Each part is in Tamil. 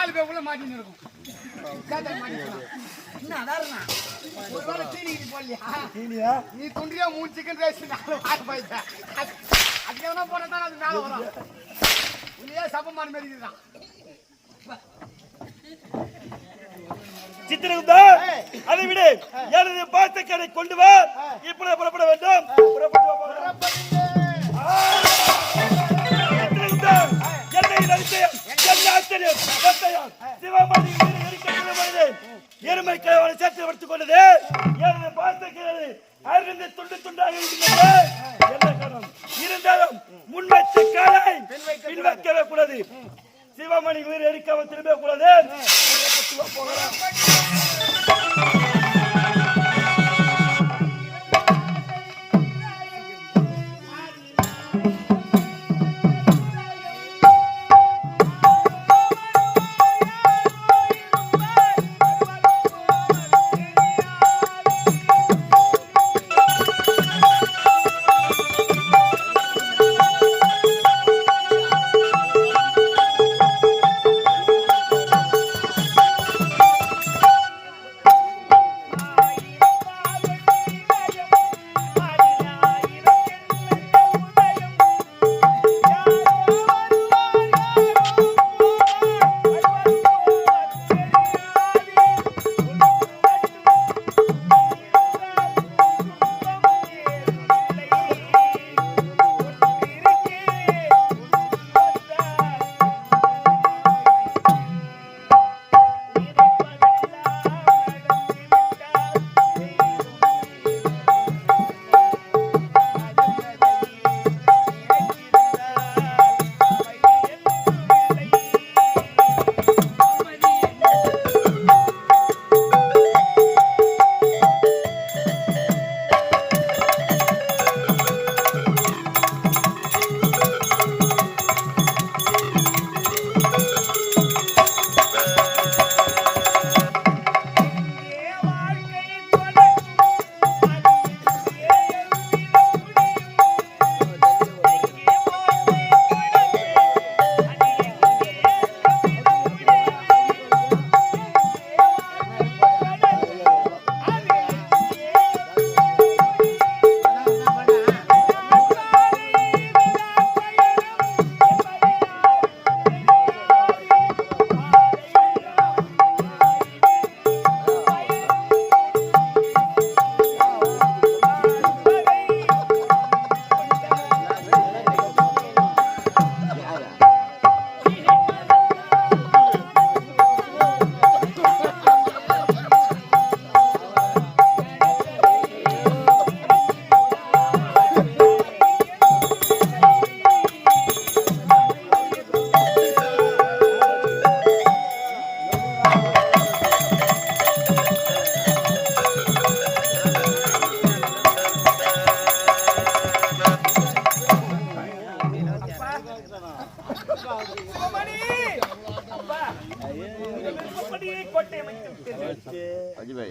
4 பேர் உள்ள மாட்டின்னு இருக்கும். என்ன அதாருண்ணா ஒரு வேளை சீனிக்கு போடலையா? நீ துண்டியா 3 சிக்கன் ரைஸ் 4 வாங்க போயிட்ட. அதுக்கு எவனா போனா தான் அது மேலே வரும். இல்லையா சப்பமான மாதிரி இருக்குதான். சித்திரகுப்தா, அதை விடு. எனது பாத்தக்கடை கொண்டு வா. இப்பொழுது புறப்பட வேண்டும். சித்திரகுப்தா, என்னை அதிசயம், என்ன ஆச்சரியம், சிவமணி எருமை கிழவனை சேர்த்து எடுத்துக் கொண்டது. எனது பாத்தக்கடை அருந்து துண்டு துண்டாக இருக்கின்றது. என்ன காரணம் இருந்தாலும் முன்வைத்த காலை பின்வைக்கவே கூடாது. சிவமணி வீடு எடுக்காம திரும்ப கூடாது. போகலாம்.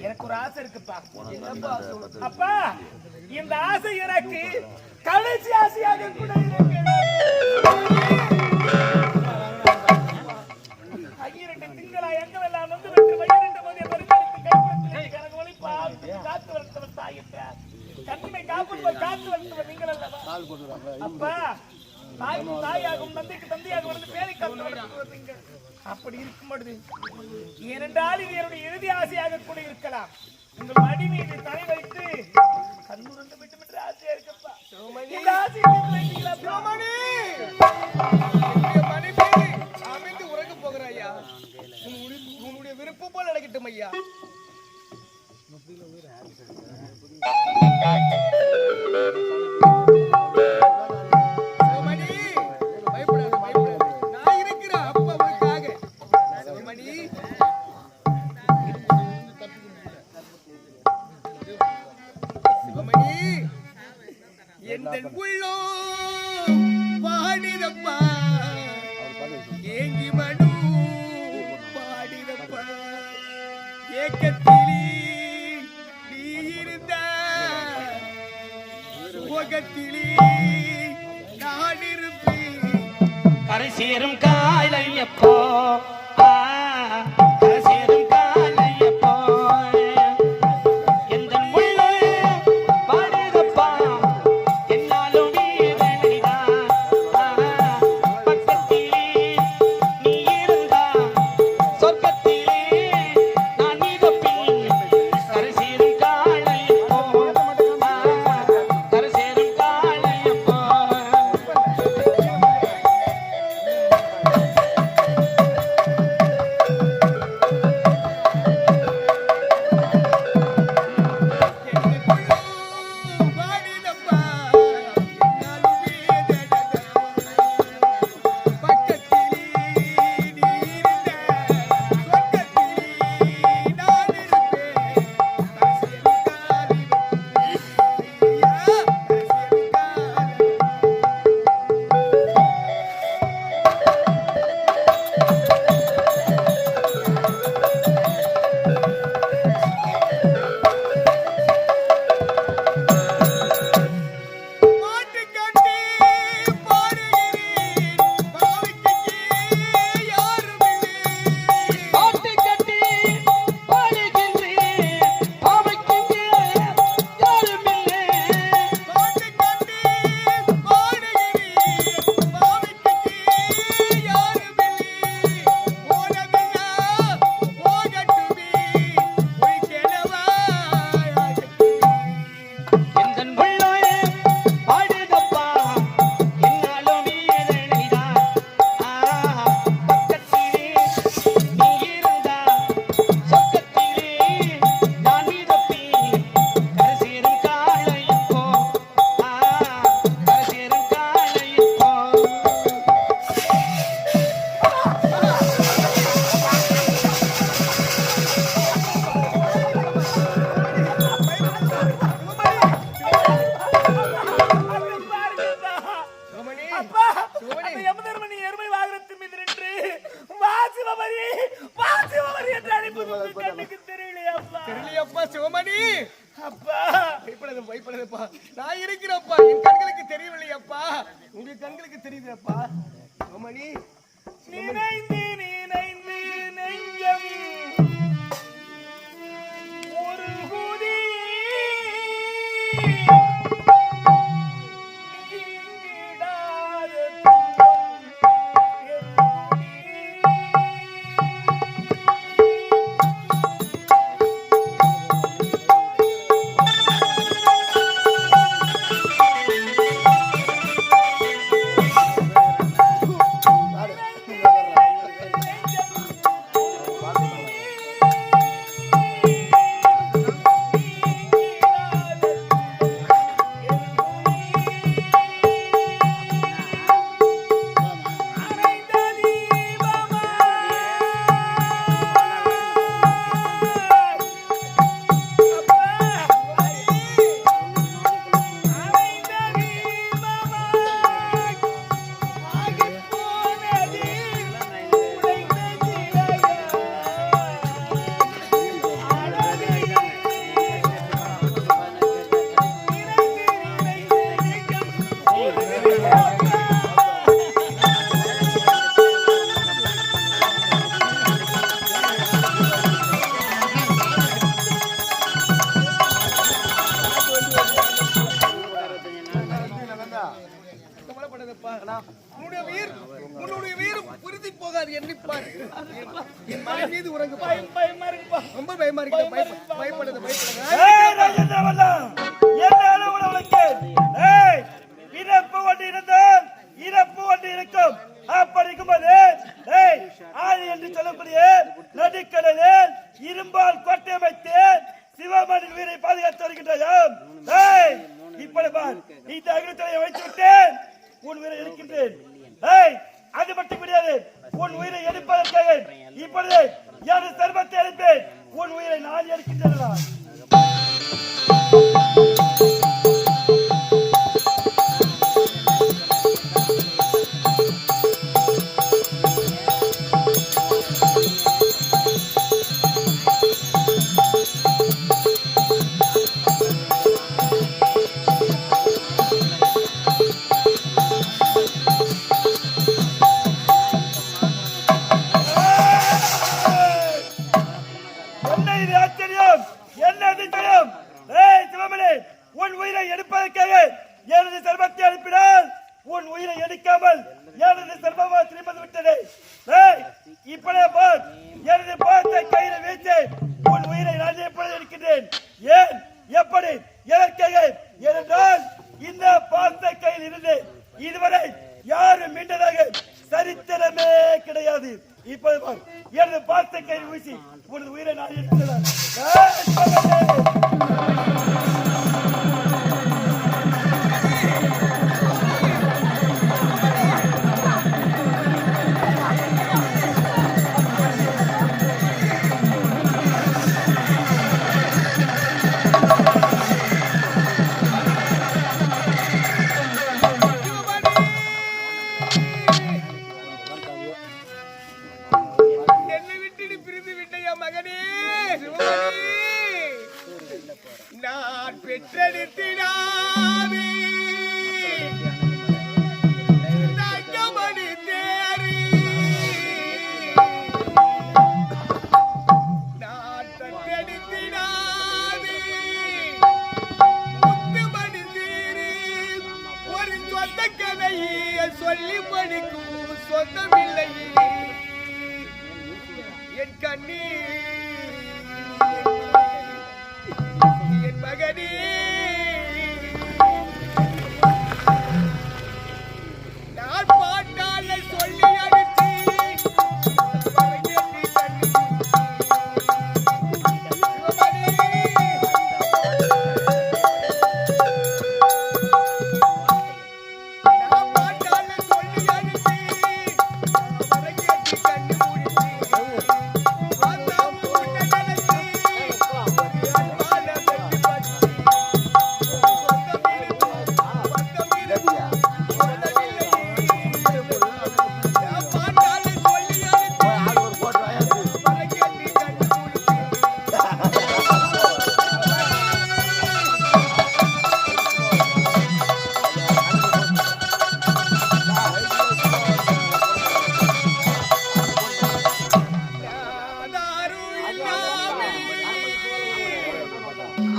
எனக்கு ஒரு ஆசை இருக்குப்பா. அப்பா, இந்த ஆசை எனக்கு கடைசி ஆசையாக கூட இருக்கு. ஐயரண்டு திங்களா எங்கெல்லாம் வந்து விட்டு வயிறு போதே எனக்கு வழி காத்து வளர்த்தவர் தாயிட்டார். கண்ணிமை காப்புடுவர் காத்து வளர்த்தவர் நீங்கள் அல்லவா? அப்பா, தாயாகும் தந்தைக்கு தந்தையாக வந்து பேரை காத்து வளர்த்தவர் நீங்கள். அப்படி இருக்கும் பொழுது ஏனென்றால் இது என்னுடைய இறுதி ஆசையாக கூட இருக்கலாம். உங்கள் மடி மீது தலை வைத்து கண்ணுறந்து விட்டு விட்டு ஆசையா இருக்கப்பா. அமைந்து உறங்க போகிற ஐயா, உன்னுடைய விருப்பம் போல் நடக்கட்டும் ஐயா. கரை சேரும் காலையப்போ கண்ணுக்கு தெரியலையாப்பா. தெரியலையப்பா சிவமணி. அப்பா பயப்படாதப்பா, நான் இருக்கிறப்பா. என் கண்களுக்கு தெரியவில்லையப்பா, உங்க கண்களுக்கு தெரியுதுப்பா சிவமணி. நினைந்து நினைந்து நெஞ்சம் ஒரு குதி நீங்கிடாத துன்பம் பெருகுடி. உன்னுடைய வீரம் புரிந்து போகாது. எண்ணிப்பார் என் மலை மீது உறங்கு. பயமா இருக்குப்பா. ரொம்ப பயமா இருக்கு. பயப்படாத பயப்படாத. ஏய் ராஜேந்திரவல்லா, என்ன அளவுல உனக்கு? ஏய், இறப்பு ஒன்று இருந்தால் இறப்பு ஒன்று இருக்கும். அப்படி இருக்கும்போது ஏய், ஆழி என்று சொல்லக்கூடிய நடுக்கடலில் இரும்பால் கோட்டை வைத்து சிவமணி வீரை பாதுகாத்து வருகின்றாயாம். ஏய், இப்படி பார், இந்த அகிலத்தை வைத்து விட்டேன், உன் உயிரை எடுக்கின்றேன். ஏய், அது மட்டும் கிடையாது, உன் உயிரை எடுப்பதற்காக இப்பொழுது எனது சர்வத்தை எடுப்பேன். உன் உயிரை நான் எடுக்கின்றேன். இதுவரை யாரும் மீண்டதாக சரித்திரமே கிடையாது. இப்போது எனது பாசத்தை கையில் வீசி உனது உயிரை நான் எடுத்துள்ளேன். நான் பெற்றெடுத்திடாவே தங்கமணி தேறி நான் பெற்றெடுத்திடாவே முத்துமணி தேறி ஒரு சொந்த கதையை சொல்லி படிக்கும் சொந்தமில்லை என் கண்ணீர் மகனே. நான் பாட்டால சொல்லி அடித்து கண்டு முடித்து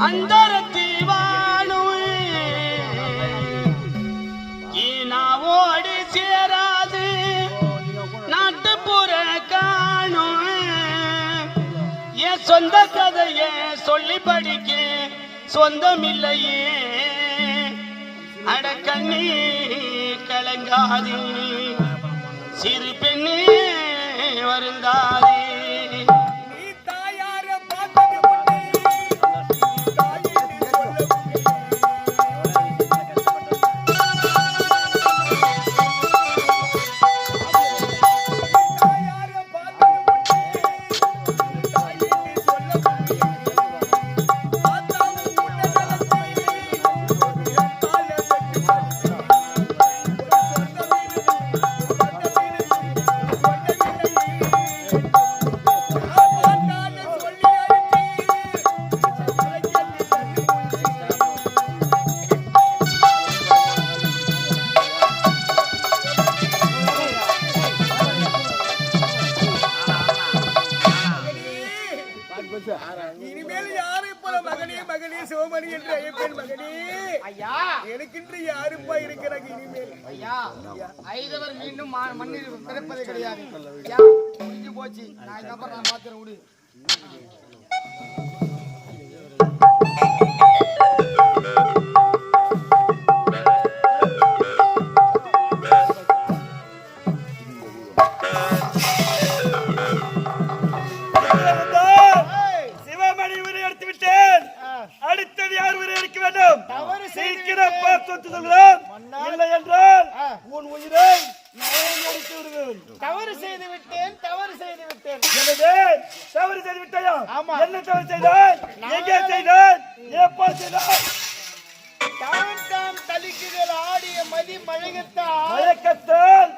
அந்தரத்தி வாழும் ஈனாவோடு சேராது நாட்டுப்புற காணும் என் சொந்த கதையை சொல்லி படிக்க சொந்தமில்லையே அடக்கண்ணி கலங்காதே சிறு பெண்ணே வருந்தாதே நீ தாயார பார்த்தது முன்னே தாயின்னு சொல்ல தாயார பார்த்தது முன்னே தாயின்னு சொல்ல ஆத்தாவும் முன்ன இனிமேல் யாரு போல மகனே மகனே சிவமணி என்று ஐயப்பன் மகனே ஐயா எனக்கென்று யாருப்பா இருக்கிறாங்க இனிமேல் ஐயா ஐதவர் மீண்டும் மண்ணில் பிறப்பது கிடையாது ஐயா முடிஞ்சு போச்சு நான் இதுக்கப்புறம் நான் பாத்துறேன் விடு சிவமணி உரை எடுத்து விட்டேன். அடுத்தது யார் உரை எடுக்க வேண்டும்? சீக்கிரம் பார்த்து சொல்கிறேன். இல்லை என்றால் உன் உயிரை நான் எடுத்து விடுவேன். தவறு செய்து விட்டேன் எனவே தவறு செய்து விட்டாயா? ஆமா. என்ன தவறு செய்தாய்? எங்கே செய்தாய்? எப்போ செய்தாய்? தான் தலிக்குதல் ஆடிய மதி மழகத்தால் மயக்கத்தால்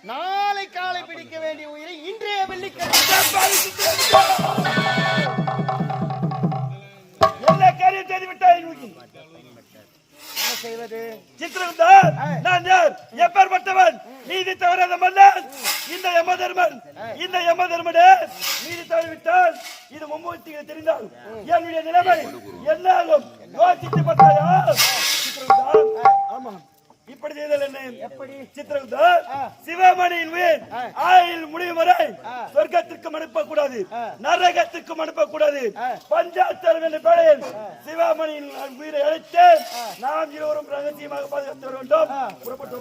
நாளை காலை பிடிக்க வேண்டிய உயிரை இன்றைய வெள்ளிக்கிழமை என்ன காரியம் செய்து விட்டாய்? என்ன செய்வது? சித்திரகுப்தர், நான் யார்? எப்பேற்பட்டவன்? நீதி தவறாத மன்னன் இந்த யமதர்மன். இந்த யமதர்மனே நீதி தவறிவிட்டால் இது மும்மூர்த்திகள் தெரிந்தால் என்னுடைய நிலைமை எல்லாரும் யோசித்து பார்த்தாயா? சித்திரகுப்தர், ஆமா, இப்படி செய்தல் என்ன? எப்படி சித்திரகுப்தர், சிவமணியின் உயிர் ஆயுள் முடியும் வரை சொர்க்கத்திற்கும் அனுப்பக்கூடாது, நரகத்திற்கும் அனுப்பக்கூடாது. பஞ்சாத்தரம் என்ற பெயரில் சிவமணியின் உயிரை அழைத்து நாம் இருவரும் ரகசியமாக பாதுகாத்து வர வேண்டும். புறப்பட்டு